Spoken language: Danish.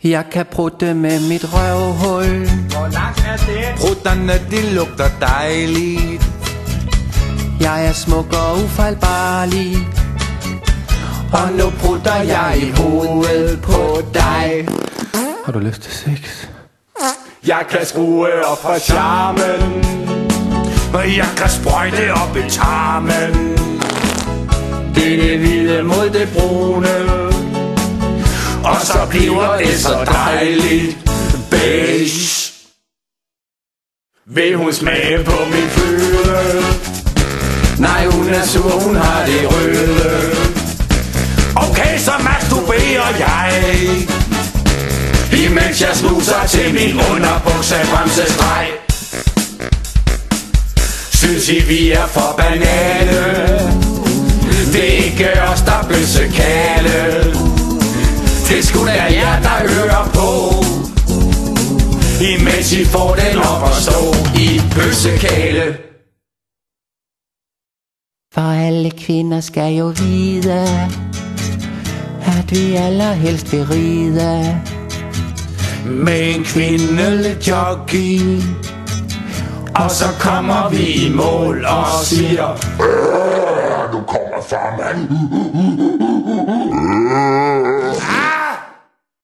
Jeg kan prutte med mit røvhul. Hvor langt er det? Prutterne, de lugter dejligt. Jeg er smuk og ufejlbarlig, og nu prutter jeg i hovedet på dig. Har du lyst til sex? Jeg kan skrue op for charmen, Og jeg kan sprøjte op i tarmen. det er det hvide mod det brune, Og så bliver det så dejligt beige. vil hun smage på min føde? Nej, hun er sur, hun har det røde. Okay, så masturberer jeg, Imens jeg snuser til min underbukse bremsestreg. synes I vi er for banale? Det er ikke os, der bøssekale. Det er sgu da jer, der hører på, Imens I får den op at stå i bøssekale. For alle kvinder skal jo vide, at vi allerhelst vil ride med en kvindelig jockey. Og så kommer vi i mål og siger, Nu kommer farmand.